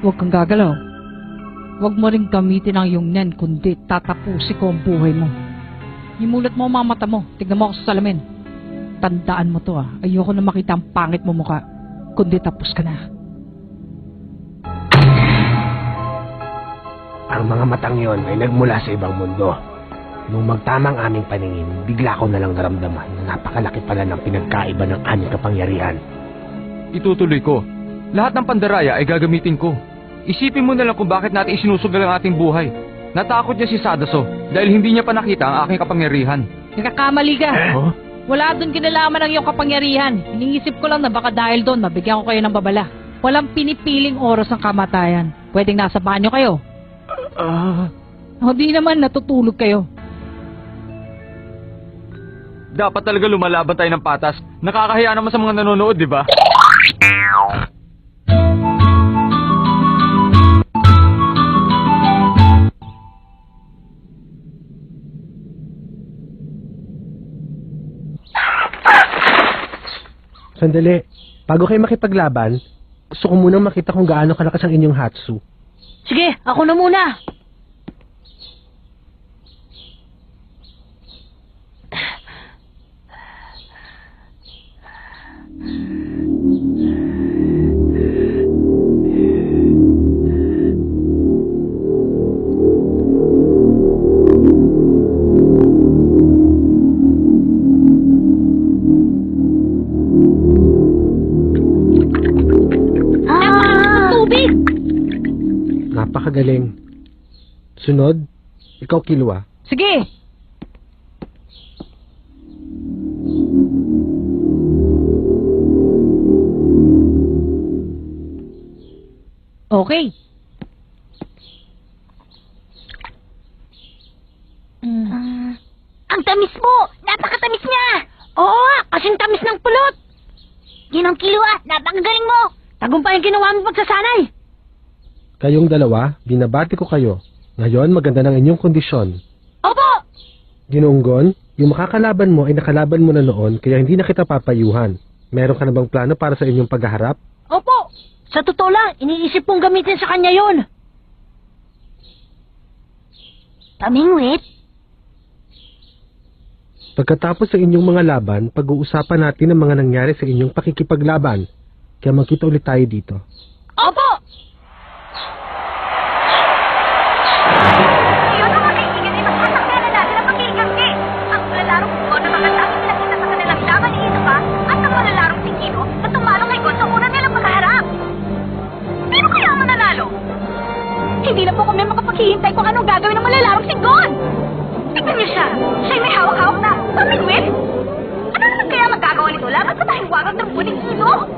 Huwag kang gagalaw. Huwag mo rin gamitin ang iyong nen, kundi tatapusin ko ang buhay mo. Imulat mo ang mga mata mo. Tignan mo ako sa salamin. Tandaan mo to Ayoko na makita ang pangit mo mukha. Kundi tapos ka na. Ang mga matang yon ay nagmula sa ibang mundo. Nung magtamang aming paningin, bigla ko nalang naramdaman na napakalaki pala ng pinagkaiba ng aming kapangyarihan. Itutuloy ko. Lahat ng pandaraya ay gagamitin ko. Isipin mo na lang kung bakit natin isinusugal ang ating buhay. Natakot niya si Sadaso dahil hindi niya pa nakita ang aking kapangyarihan. Nagkakamali ka. Oh? Wala doon kinalaman ang iyong kapangyarihan. Iniisip ko lang na baka dahil doon, mabigyan ko kayo ng babala. Walang pinipiling oras ng kamatayan. Pwedeng nasa banyo kayo. Hindi naman, natutulog kayo. Dapat talaga lumalaban tayo ng patas. Nakakahiya naman sa mga nanonood, di ba? Sandali. Bago kayo makipaglaban, gusto ko munang makita kung gaano kalakas ang inyong Hatsu. Sige, ako na muna. Tubig! Napakagaling. Sunod, ikaw Killua. Sige! Okay. Ang tamis mo! Napakatamis niya! Oo, kasing tamis ng pulot! Ginong Killua, napakagaling mo! Tagumpay ang ginawa mo pagsasanay. Kayong dalawa, binabati ko kayo. Ngayon, maganda ng inyong kondisyon. Opo! Ginoong Gon, yung makakalaban mo ay nakalaban mo na noon, kaya hindi na kita papayuhan. Meron ka na bang plano para sa inyong paghaharap? Opo! Sa totoo lang, iniisip kong gamitin sa kanya yon. Pamingwit? Pagkatapos sa inyong mga laban, pag-uusapan natin ang mga nangyari sa inyong pakikipaglaban. Kaya magkita ulit tayo dito. Opo! Yun mga kaibigan ay magkasakyan na natin ang pag-iiganti. Ang malalarong ko na mga tao nakita sa kanilang laban ni Inoba at ang malalarong si Kino na tumalo kay Gon sa una nilang pagkaharap. Sino kaya ang mananalo? Hindi na po kami makapaghihintay kung anong gagawin ng malalarong si Gon. Tignan niyo siya. Siya'y may hawak-hawak na pamingwit. Ano naman kaya magagawa nito laban sa tahingwagang ng puning Kino?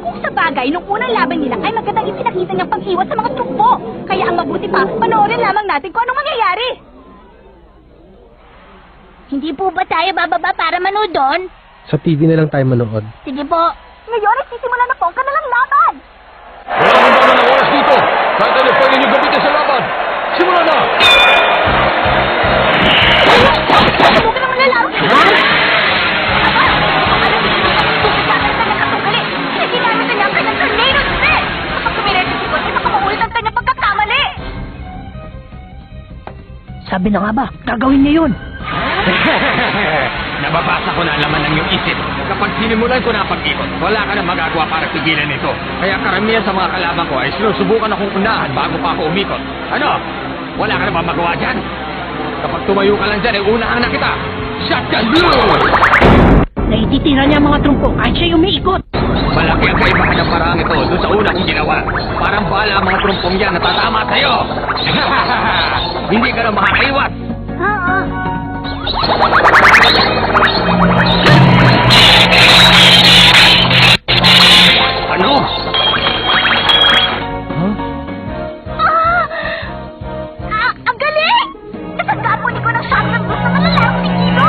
Kung sa bagay, nung unang laban nila ay magandang ipinakita niyang pag-iwas sa mga trumpo. Kaya ang mabuti pa, panoorin lamang natin kung anong mangyayari. Hindi po ba tayo bababa para manood doon? Sa TV na lang tayo manood. Sige po. Ngayon ay sisimula na po ang kanilang laban. Wala akong dami ng oras dito. Kahit ano pwede niyo gamitin sa laban. Simula na! Subukan naman na lang. Sabi na nga ba, gagawin niya yun. Nababasa ko na ang laman ng iyong isip. Kapag sinimulan ko na ang pag-ikot, wala ka na magagawa para pigilan ito. Kaya karamihan sa mga kalaban ko ay sinusubukan akong unahan bago pa ako umikot. Ano? Wala ka na ba magawa dyan? Kapag tumayo ka lang dyan, ay unahan na kita. Shotgun blue! Naititira niya ang mga trumpo kahit siya umiikot. Malaki ang kaibahan ng paraang ito doon sa una kong ginawa. Parang bala ang mga trumpong yan natatama sa'yo. Hindi ka na makakaiwas. Oo. Ano? Ang galing! Natandaan mo ni ko ng shotgun boost na malalarong si Kino.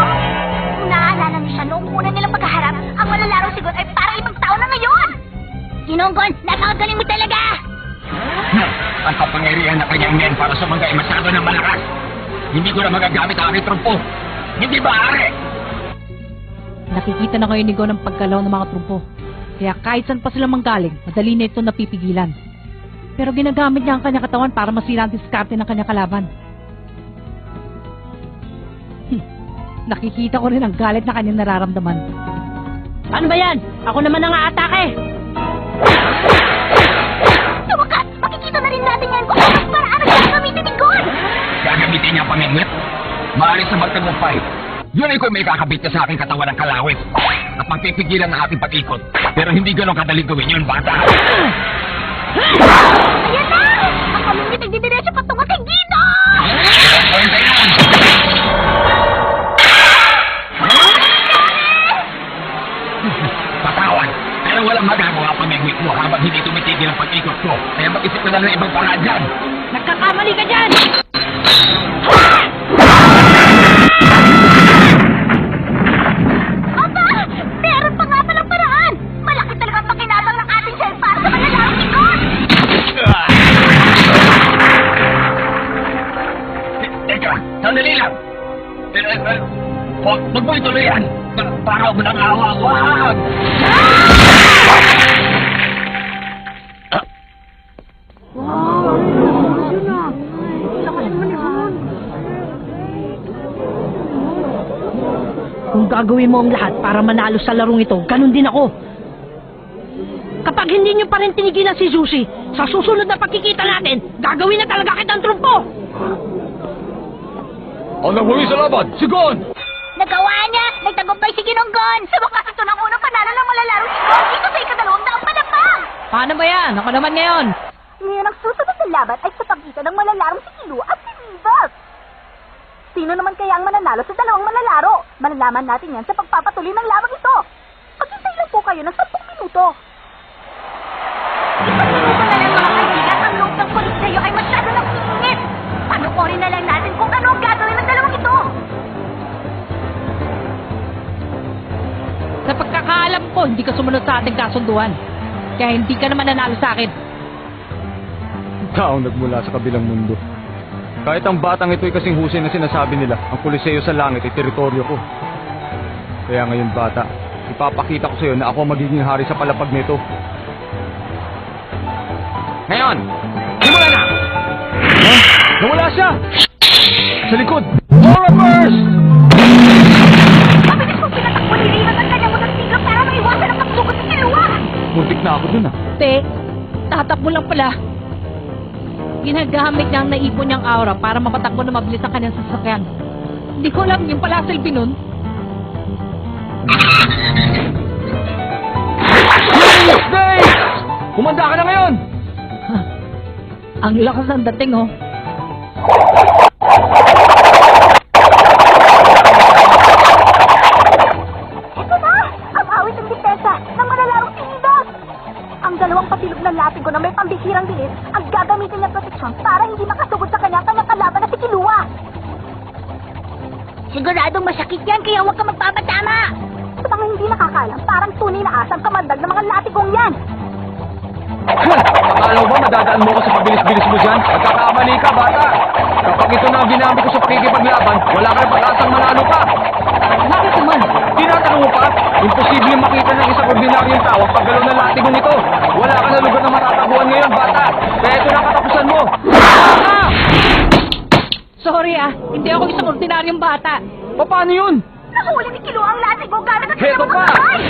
Kung naaalala niyo siya noong una nilang pagkaharap, ang malalarong si Gon ay parang ibang tao na ngayon. Ginonggon, napakagaling mo talaga! Ang kapangyarihan na kanyang men para sumangga ay masyado ng malakas. Hindi ko na magagamit ang aking trumpo. Hindi ba, are? Nakikita na kayo ni Gon ang pagkalaw ng mga trumpo. Kaya kahit saan pa sila manggaling, madali na ito napipigilan. Pero ginagamit niya ang kanyang katawan para masira ang diskarte ng kanyang kalaban. Nakikita ko rin ang galit na kanyang nararamdaman. Ano ba yan? Ako naman ang aatake! Sa wakas, makikita na rin natin yan kung anong paraan ang gagamitin ni Gon! Gagamitin niya ang pamingwit. Maaari sa magtagumpay. Yun ay kung may kakabit niya sa aking katawan ng kalawit. At magpipigilan ng ating pag-ikot. Pero hindi ganun kadaling gawin yun, bata. Ayan na! Ang pamingwit ay didiretso patungo kay Gino! Kwenta yan! Patawan! Pero walang magagawa ang pamingwit mo habang hindi tumitigil ang pag-ikot ko. Kaya mag-isip ka na ng ibang paraan dyan. Nagkakamali ka dyan! Aba! Meron pa nga palang paraan! Malaki talaga ang pakinabang ng ating shell para sa mga larong ni Gon! Teka, sandali lang. Huwag mo ituloy yan. Para mo ng awa. Wag! Kung gagawin mo ang lahat para manalo sa larong ito, ganun din ako. Kapag hindi nyo pa rin tinigilan si Sushi, sa susunod na pagkikita natin, gagawin na talaga kitang trumpo! Ang nahuli sa laban, si Gon! Nagawa niya! Nagtagumpay si Ginong Gon! Sa wakas ito ng unang panalo ng malalaro si Gon dito sa ikadalawang daang palapang! Paano ba yan? Ako naman ngayon. Ngayon ang susunod na laban ay sa pagitan ng malalarong si Killua at si Midas! Sino naman kaya ang mananalo sa dalawang malalaro? Malalaman natin yan sa pagpapatuloy ng labang ito! Maghintay lang po kayo ng 10 minuto! Ipag-minuto na lang mga kaibigan, ang loob ng kulit sa'yo ay masyado ng init! Panoorin na lang natin kung ano ang gagawin ng dalawang ito! Sa pagkakaalam ko, hindi ka sumunod sa ating kasunduan. Kaya hindi ka naman nanalo sa akin. Taong nagmula sa kabilang mundo. Kahit ang batang ito ay kasing husay na sinasabi nila, ang Coliseo sa langit ay teritoryo ko. Kaya ngayon bata, ipapakita ko sa iyo na ako ang magiging hari sa palapag nito. Ngayon, simula na! Huh? Nawala siya! Sa likod! Aura Burst! Mabilis mong pinatakbo ni Rimas ang kanyang unang siglo para maiwasan ang pagsugot ni Killua! Muntik na ako dun ah. Te, tatakbo lang pala. Ginagamit niya ang naipon niyang aura para mapatakbo na mabilis ang kanyang sasakyan. Hindi ko alam yung pala silbi nun. Dave! Kumanda ka na ngayon! Ang lakas ng dating, oh. Ito na! Ang awit ng depensa ng malalarong si Midas! Ang dalawang patilog ng latigo na may pambihirang bilis ang gagamitin niya proteksyon para hindi makasugod sa kanyang kalaban na si Killua! Siguradong masakit yan kaya huwag ka magpapatama! Sa mga hindi nakakalam, parang tunay na asang kamandag ng mga latigong yan! Akala mo ba madadaan mo ko sa pabilis-bilis mo dyan? Magkakamali ka, bata! Kapag ito na ang ginamit ko sa pakikipaglaban, wala ka na pag-asang manalo pa! Bakit naman? Tinatanong mo pa? Imposible makita ng isang ordinaryong tao ang paggalaw ng latigong ito! Wala ka na lugar na matatabuhan ngayon, bata! Kaya ito na ang katapusan mo! Ah! Sorry hindi ako isang ordinaryong bata. Paano yun? Nahuli ni Killua ang latigo gamit ang Heto kanyang pa! mga kamay!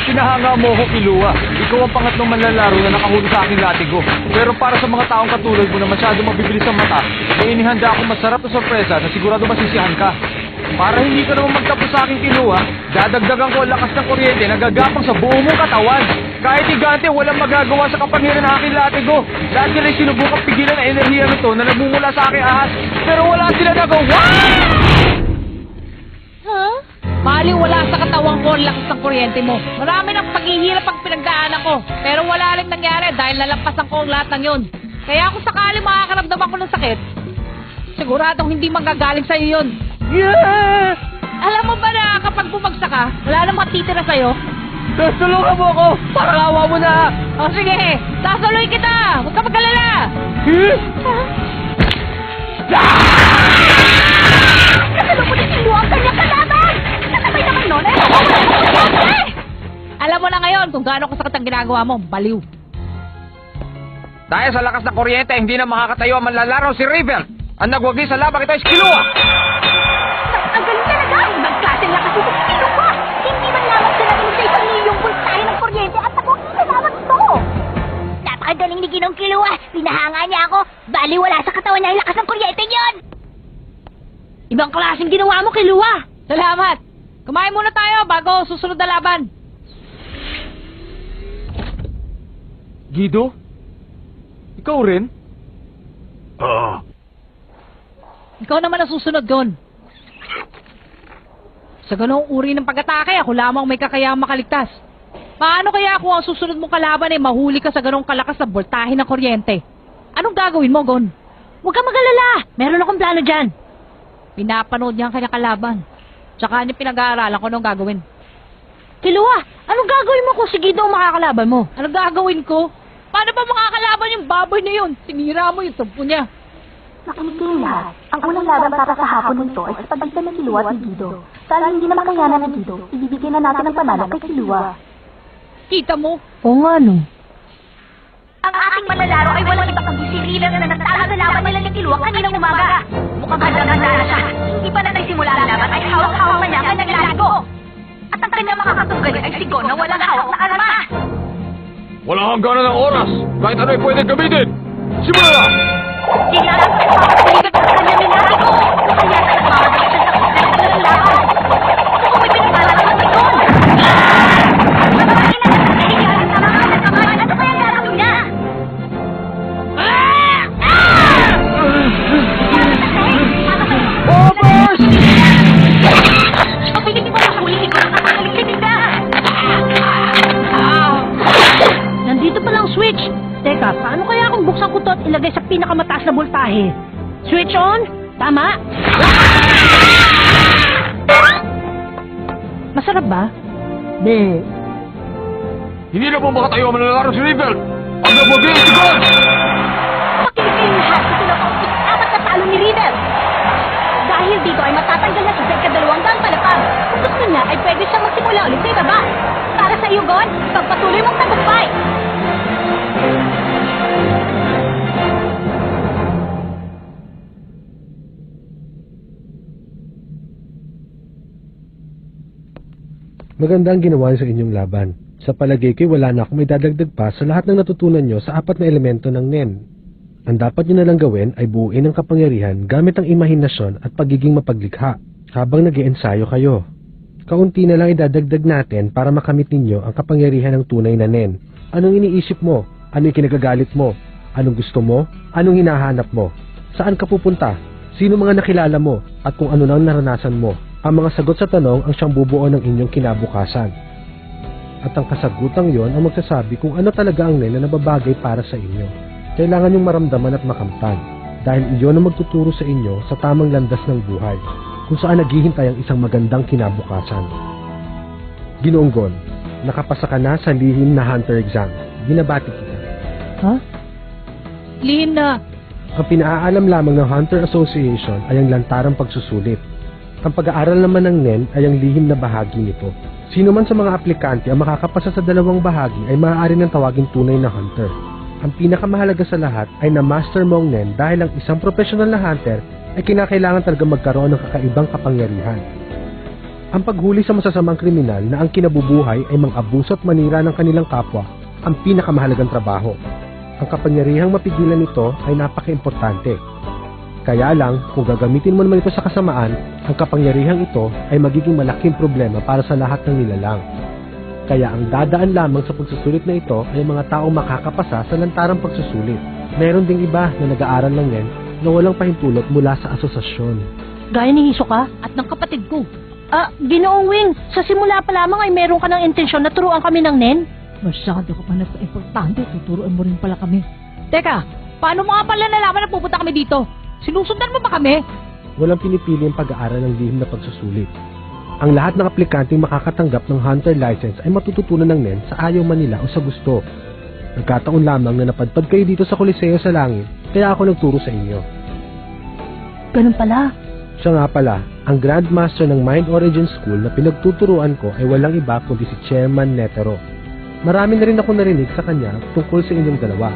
Pinahanga mo ko, Killua. Ikaw ang pangatlong manlalaro na nakahuli sa aking latigo. Pero para sa mga taong katulad mo na masyado mabibilis ang mata, ay inihanda akong masarap na sorpresa na sigurado masisiyahan ka. Para hindi ka naman magtapos sa aking, Killua, dadagdagan ko ang lakas ng kuryente na gagapang sa buong mong katawan. Kahit higante, walang magagawa sa kapangyarihan ng aking latigo. Dahil nila'y sinubukang pigilan ang enerhiya nito na nagmumula sa aking ahas. Pero wala sila nagawa! Wala sa katawang ko ang lakas ng kuryente mo. Marami ng paghihirap ang pinagdaanan ko. Pero wala rin nangyari dahil nalampasan ko ang lahat ng yun. Kaya kung sakali makakaramdam ako ng sakit, siguradong hindi manggagaling sa'yo yun. Yeah! Alam mo ba na kapag bumagsak ka, ka, wala nang matitira sa'yo. Tulungan mo ako! Parang awa mo na! O sige, sasaloy kita! Huwag ka magkalala! Nasalubog ni Kilua ang kanyang kalaban! Kasabay naman nun ay Alam mo na ngayon kung gaano kasakit ang ginagawa mo, baliw. Dahil sa lakas ng kuryente, hindi na makakatayo ang manlalaro si Rivel. Ang nagwagi sa labang ito ay si Kilua. Ang galing talaga! Ibang klaseng lakas ito si Kilua! Hindi man lamang sila rin sa isang milyong voltahe ng kuryente at nagwagi sa labang ito! Napakagaling ni Ginong Kilua! Pinahanga niya ako! Bali wala sa katawan niya ang lakas ng kuryente niyon! Ibang klaseng ginawa mo, Kilua! Salamat! Kumain muna tayo bago susunod na laban. Guido? Ikaw rin? Oo. Ikaw naman ang susunod, Gon. Sa ganong uri ng pag-atake, ako lamang may kakayahang makaligtas. Paano kaya kung ang susunod mong kalaban ay mahuli ka sa ganong kalakas na voltahe ng kuryente? Anong gagawin mo, Gon? Huwag kang mag-alala! Meron akong plano dyan. Pinapanood niya ang kanyang kalaban. Tsaka niya pinag-aaralan ko anong gagawin. Kilua, anong gagawin mo kung si Guido ang makakalaban mo? Anong gagawin ko? Paano ba makakalaban yung baboy na yun? Sinira mo yung tumpo niya. Makinig kayong lahat. Ang unang laban para sa hapon nito ay sa pagitan ng Kilua at ni Guido. Sana hindi na makayanan ng Guido, ibibigay na natin ang panalo kay Kilua. Kita mo? Oo nga, no. Ang ating manlalaro ay walang iba kundi si River na nagtalo sa laban nila ni Kilua kaninang umaga. Mukhang handa-handa na siya. Hindi pa na nagsimula ang laban ay hawak-hawak pa niya ang kanyang larigo. At ang kanyang makakatunggali ay si Gon na walang hawak na armas. Wala kang gana ng oras. Kahit ano ay pwede gamitin. Simula na! Kailangan ay makakaligat sa kanyang larigo. Kaya sa nagmamagalit siya sa kanyang ng laban. Kung may pinaglalaro si Gon. Ano kaya gagawin niya? Overs! Pagpili mo na huli ko ang kakakaling sa tindahan. Nandito pa lang switch. Teka, paano kaya kung buksan ko to at ilagay sa pinakamataas na voltahe? Switch on? Tama? Masarap ba? Be. Hindi na po makatayo ang manlalaro si Rivel. Ang nagwagi si Gon! Makinig kayong lahat sa pinapautik apat na talo ni River. Dahil dito ay matatanggal na sa ika-200 palapag. Kung gusto niya ay pwede siyang magsimula ulit sa ibaba. Para sa iyo, Gon, pagpatuloy mong tagumpay. Maganda ang ginawa niyo sa inyong laban. Sa palagay ko'y wala na akong may dadagdag pa sa lahat ng natutunan nyo sa 4 na elemento ng NEN. Ang dapat nyo na lang gawin ay buuin ang kapangyarihan gamit ang imahinasyon at pagiging mapaglikha habang nag-iensayo kayo. Kaunti na lang idadagdag natin para makamit ninyo ang kapangyarihan ng tunay na NEN. Anong iniisip mo? Anong kinagagalit mo? Anong gusto mo? Anong hinahanap mo? Saan ka pupunta? Sino mga nakilala mo? At kung ano nang naranasan mo? Ang mga sagot sa tanong ang siyang bubuo ng inyong kinabukasan. At ang kasagutang yon ang magsasabi kung ano talaga ang NEN na nababagay para sa inyo. Kailangan nyong maramdaman at makamtan dahil iyon ang magtuturo sa inyo sa tamang landas ng buhay kung saan naghihintay ang isang magandang kinabukasan. Ginoong Gon, nakapasa ka na sa lihim na Hunter exam. Binabati kita. Ha? Lihim na. Ang pinaalam lamang ng Hunter Association ay ang lantarang pagsusulit. Ang pag-aaral naman ng NEN ay ang lihim na bahagi nito. Sino man sa mga aplikante ang makakapasa sa dalawang bahagi ay maaari ng tawaging tunay na hunter. Ang pinakamahalaga sa lahat ay na-master mo ang NEN dahil ang isang professional na hunter ay kinakailangan talaga magkaroon ng kakaibang kapangyarihan. Ang paghuli sa masasamang kriminal na ang kinabubuhay ay mang-abuso at manira ng kanilang kapwa ang pinakamahalagang trabaho. Ang kapangyarihang mapigilan nito ay napaka-importante. Kaya lang, kung gagamitin mo naman ito sa kasamaan, ang kapangyarihang ito ay magiging malaking problema para sa lahat ng nilalang. Kaya ang dadaan lamang sa pagsusulit na ito ay mga taong makakapasa sa lantarang pagsusulit. Meron ding iba na nag-aaral lang yan na walang pahintulot mula sa asosasyon. Gaya ni Hisoka? At ng kapatid ko. Ginoong Wing, sa simula pa lamang ay meron ka ng intensyon na turuan kami ng NEN? Masyado ka pa na importante. Tuturuan mo rin pala kami. Teka, paano mo nga pala nalaman na pupunta kami dito? Sinusundan mo ba kami? Walang pinipili ang pag-aaral ng lihim na pagsusulit. Ang lahat ng aplikanteng makakatanggap ng hunter license ay matututunan ng NEN sa ayaw man nila o sa gusto. Nagkataon lamang na napadpad kayo dito sa Coliseo sa langit, kaya ako nagturo sa inyo. Ganun pala. Siya nga pala, ang Grandmaster ng Mind Origin School na pinagtuturuan ko ay walang iba kundi si Chairman Netero. Marami na rin ako narinig sa kanya tungkol sa inyong dalawa.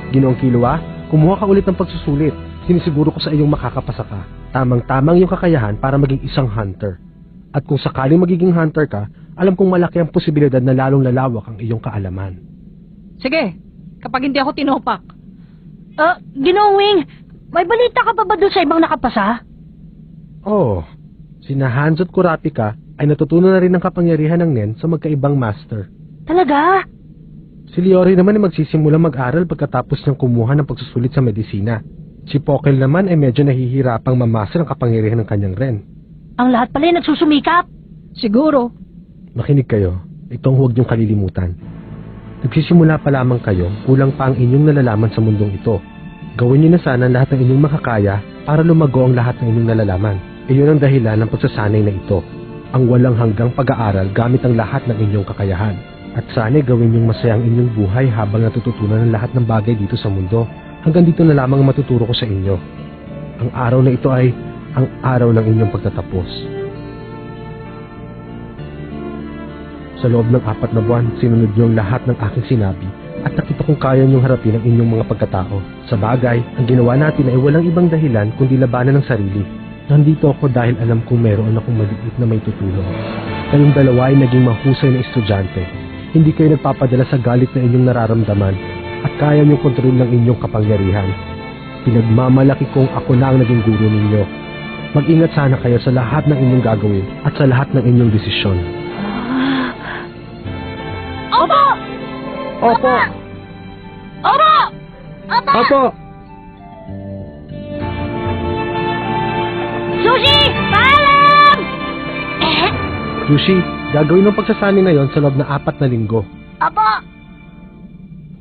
Ginoong Killua, kumuha ka ulit ng pagsusulit. Sinisiguro ko sa iyong makakapasa ka. Tamang-tamang yung kakayahan para maging isang hunter. At kung sakaling magiging hunter ka, alam kong malaki ang posibilidad na lalong lalawak ang iyong kaalaman. Sige, kapag hindi ako tinopak. Ginoong Wing, may balita ka pa ba doon sa ibang nakapasa? Oo, sina Hanzo at Kurapika ay natutunan na rin ng kapangyarihan ng NEN sa magkaibang master. Talaga? Si Leori naman ay magsisimula mag-aral pagkatapos niyang kumuha ng pagsusulit sa medisina. Si Pokel naman ay medyo nahihirapang mamaster ang kapangyarihan ng kanyang Ren. Ang lahat pala ay nagsusumikap. Siguro. Makinig kayo, itong huwag niyong kalilimutan. Nagsisimula pa lamang kayo, kulang pa ang inyong nalalaman sa mundong ito. Gawin niyo na sana lahat ng inyong makakaya para lumago ang lahat ng inyong nalalaman. Iyon ang dahilan ng pagsasanay na ito. Ang walang hanggang pag-aaral gamit ang lahat ng inyong kakayahan. At sana'y gawin niyong masaya ang inyong buhay habang natututunan ang lahat ng bagay dito sa mundo. Hanggang dito na lamang ang matuturo ko sa inyo. Ang araw na ito ay ang araw ng inyong pagtatapos. Sa loob ng 4 na buwan, sinunod niyo ang lahat ng aking sinabi at nakita kong kaya niyong harapin ang inyong mga pagkatao. Sa bagay, ang ginawa natin ay walang ibang dahilan kundi labanan ng sarili. Nandito ako dahil alam kong meron akong maliit na may tutulong. Kayong dalawa ay naging mahusay na estudyante. Hindi kayo nagpapadala sa galit na inyong nararamdaman at kaya niyong kontrol ng inyong kapangyarihan. Pinagmamalaki kong ako na ang naging guro ninyo. Mag-ingat sana kayo sa lahat ng inyong gagawin at sa lahat ng inyong desisyon. Opo! Opo! Opo! Opo! Sushi! Paalam! Sushi, gagawin ng pagsasanay na yon sa loob ng 4 na linggo. Opo!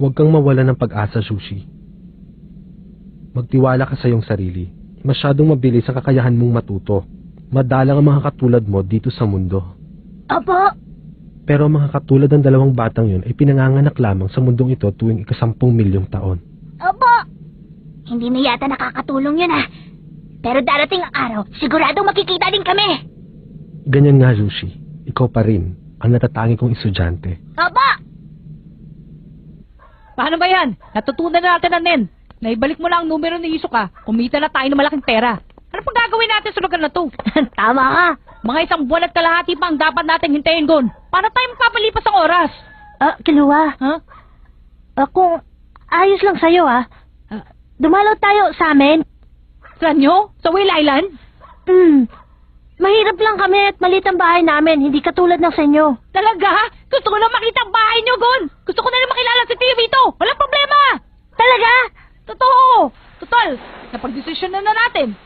Huwag kang mawala ng pag-asa, Sushi. Magtiwala ka sa iyong sarili. Masyadong mabilis ang kakayahan mong matuto. Madalang ang mga katulad mo dito sa mundo. Opo! Pero ang mga katulad ng 2 batang yun ay pinanganganak lamang sa mundong ito tuwing 10 milyong taon. Opo! Hindi na yata nakakatulong yun Pero darating ang araw, siguradong makikita din kami. Ganyan nga, Sushi. Ikaw pa rin ang natatangi kong estudyante. Opo! Paano ba yan? Natutunan na natin ang NEN. Naibalik mo na ang numero ni Hisoka. Kumita na tayo ng malaking pera. Ano pang gagawin natin sa lugar na to? Tama ka. Mga 1 buwan at kalahati pa ang dapat natin hintayin doon. Paano tayo magpapalipas ang oras? Killua. Ha? Kung ayos lang sa'yo, dumalaw tayo sa amin. Saan nyo? Sa Whale Island? Mahirap lang kami at maliit ang bahay namin, hindi katulad ng sa inyo. Talaga? Gusto ko na makita ang bahay nyo, Gon! Gusto ko na rin makilala si Tio Vito! Walang problema! Talaga? Totoo! Total, napag-desisyon na natin.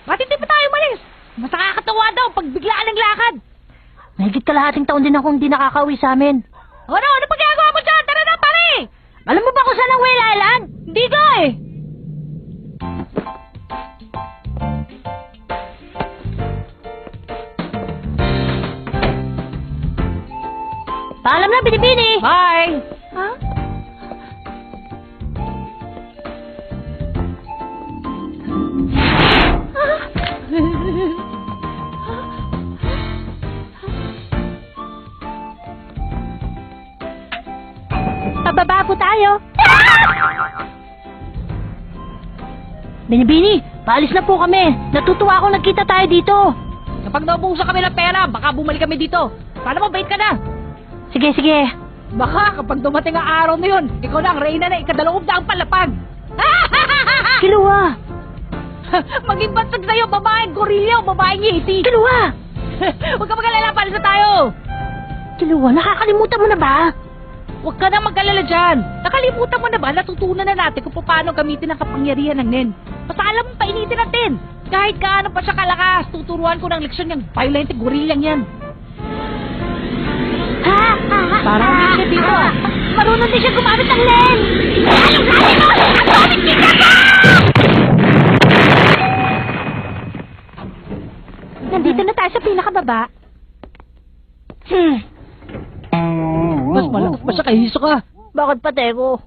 Bakit hindi pa tayo umalis? Mas nakakatawa daw pag biglaan ng lakad. Mahigit kalahating taon din akong hindi nakakauwi sa amin. Ano pa ginagawa mo dyan? Tara na, pare! Alam mo ba kung saan ang Whale Island? Hindi ka eh! Paalam na, Binibini! Bye! Ha? Pababa po tayo. Binibini, paalis na po kami. Natutuwa ako nagkita tayo dito. Kapag naubusan kami ng pera, baka bumalik kami dito. Sana mabait ka na. Sige, sige. Baka kapag dumating ang araw na yun, ikaw na ang reyna na 200 palapag. Killua! Maging bansag sa'yo, babaeng gorilla o babaeng yeti. Killua! Huwag ka mag-alala, palis na tayo. Killua, nakakalimutan mo na ba? Huwag ka na mag-alala dyan. Nakalimutan mo na ba? Natutunan na natin kung paano gamitin ang kapangyarihan ng NEN. Basta alam mo, painitin natin. Kahit kaano pa siya kalakas, tuturuan ko ng leksyon niyang violent gorillang yan. Parang hindi siya dito Marunong din siya gumamit ng lens! Nandito na tayo sa pinakababa. Mas malakas pa siya kay Hisoka. Bakit pate ko?